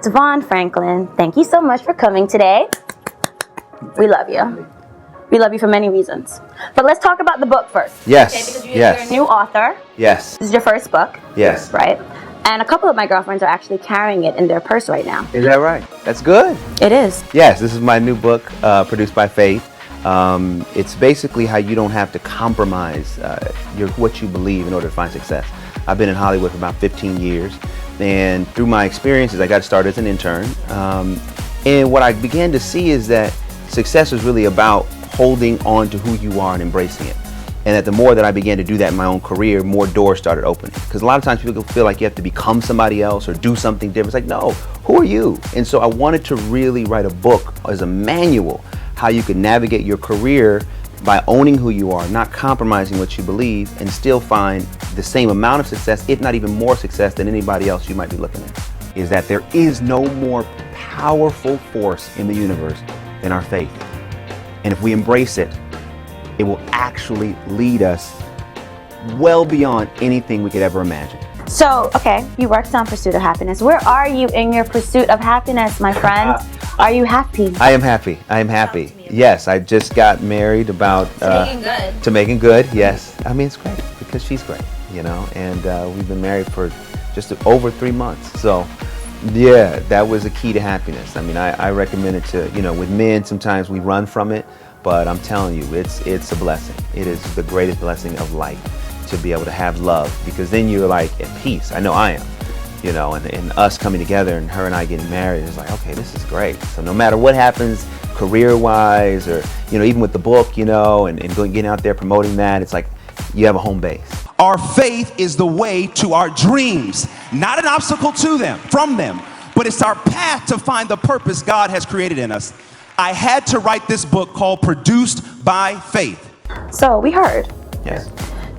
DeVon Franklin, thank you so much for coming today. We love you. We love you for many reasons. But let's talk about the book first. Yes. Okay, because yes. you're a new author. Yes. This is your first book. Yes. Right? And a couple of my girlfriends are actually carrying it in their purse right now. Is that right? That's good. It is. Yes, this is my new book, Produced by Faith. It's basically how you don't have to compromise what you believe in order to find success. I've been in Hollywood for about 15 years, and through my experiences, I got started as an intern. And what I began to see is that success is really about holding on to who you are and embracing it. And that the more that I began to do that in my own career, more doors started opening. Because a lot of times people feel like you have to become somebody else or do something different. It's like, no, who are you? And so I wanted to really write a book as a manual, how you could navigate your career by owning who you are, not compromising what you believe, and still find the same amount of success, if not even more success than anybody else you might be looking at. Is that there is no more powerful force in the universe than our faith. And if we embrace it, it will actually lead us well beyond anything we could ever imagine. So, okay, you worked on Pursuit of Happiness. Where are you in your pursuit of happiness, my friend? Are you happy? I am happy. I am happy. Yes, I just got married about... To Making Good. To Making Good, yes. I mean, it's great because she's great, you know, and we've been married for just over 3 months. So, yeah, that was a key to happiness. I mean, I recommend it to, you know, with men, sometimes we run from it. But I'm telling you, it's a blessing. It is the greatest blessing of life to be able to have love, because then you're like at peace. I know I am, you know, and us coming together and her and I getting married is like, okay, this is great. So no matter what happens career-wise or, you know, even with the book, you know, and getting out there promoting that, it's like you have a home base. Our faith is the way to our dreams, not an obstacle to them, from them, but it's our path to find the purpose God has created in us. I had to write this book called Produced by Faith. So we heard Yes.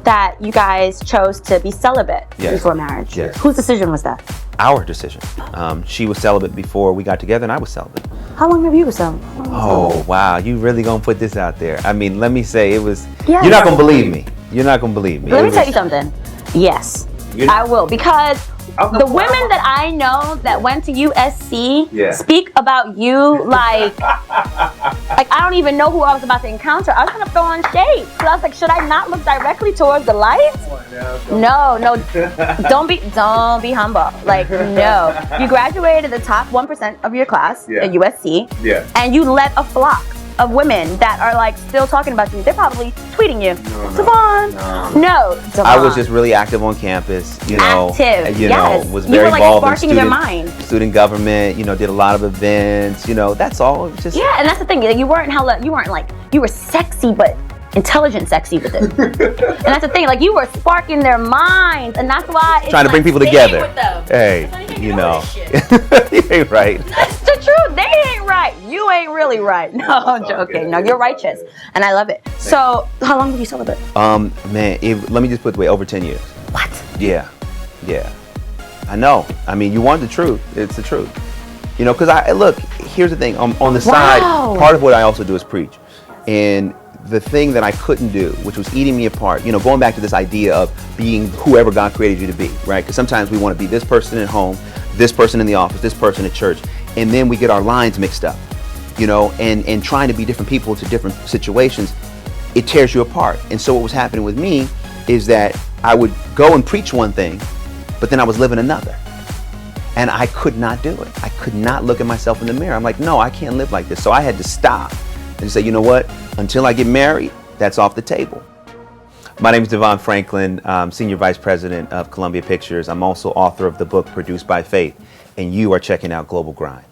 that you guys chose to be celibate Yes. before marriage. Yes. Whose decision was that? Our decision. She was celibate before we got together, and I was celibate. How long have you been celibate? Oh, wow. You really gonna put this out there? I mean, let me say it was... Yeah. You're not gonna believe me. You're not gonna believe me. Let me tell you something. Yes, I will, because the women that I know that went to USC speak about you like I don't even know who I was about to encounter. I was gonna throw on shade. So I was like, should I not look directly towards the light? No, don't be humble. Like, no. You graduated the top 1% of your class at USC, and you led a flock of women that are like still talking about you. They're probably tweeting you. DeVon. No, DeVon. I was just really active on campus, you know. Active, you yes. know, was You very were like involved in sparking their mind. student government, you know, did a lot of events, you know, that's all. It was just and that's the thing. Like, you were sexy, but intelligent sexy with it. And that's the thing, like you were sparking their minds, and that's why it's trying to bring people together. with them. Hey, you know. You ain't right. That's the truth. They ain't right. You ain't really right. No, I'm joking. No, you're righteous. And I love it. So, how long were you celibate? Man, let me just put it away, over 10 years. What? Yeah. I know. I mean, you want the truth. It's the truth. You know, because look, here's the thing. On the side, part of what I also do is preach. And the thing that I couldn't do, which was eating me apart, you know, going back to this idea of being whoever God created you to be, right? Because sometimes we want to be this person at home, this person in the office, this person at church, and then we get our lines mixed up, you know, and trying to be different people to different situations, it tears you apart. And so what was happening with me is that I would go and preach one thing, but then I was living another. And I could not do it. I could not look at myself in the mirror. I'm like, no, I can't live like this. So I had to stop and say, you know what? Until I get married, that's off the table. My name is DeVon Franklin. I'm Senior Vice President of Columbia Pictures. I'm also author of the book Produced by Faith. And you are checking out Global Grind.